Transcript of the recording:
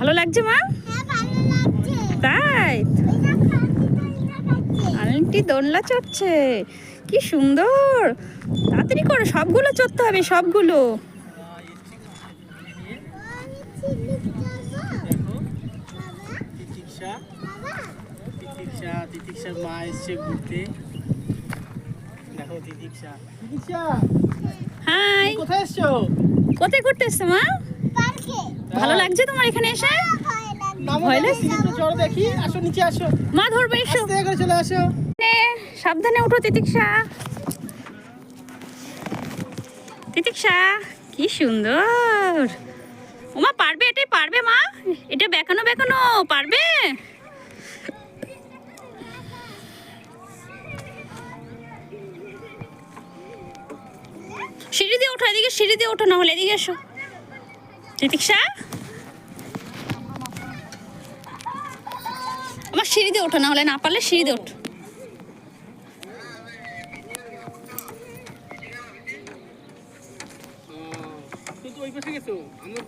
ভালো লাগছে মা? তাই আন্টি দোলনা চড়ছে, কি সুন্দর। তাড়াতাড়ি করো, সবগুলো চড়তে হবে, সবগুলো। তিতিক্ষার মা এসছে ঘুরতে। দেখো তিতিক্ষা। হাই, কোথায় এসছো? কোথায় ঘুরতে এসছো মা? ভালো লাগছে তোমার এখানে এসে? ভয় লাগছে? চলো দেখি, আসো নিচে আসো। মা ধরবে, এসো। আস্তে করে চলে আসো। সাবধানে উঠো তিতিক্ষা। তিতিক্ষা কি সুন্দর। ওমা পারবে, এটাই পারবে মা? এটা বেঁকানো বেঁকানো পারবে? সিঁড়ি দিয়ে ওঠো, এদিকে সিঁড়ি দিয়ে ওঠো, না হলে এদিকে এসো তিতিক্ষা। আমার সিঁড়ি দিয়ে ওঠো, না হলে না পারলে সিঁড়ি দিয়ে ওঠো। কিন্তু ওই পাশে গেছো আমার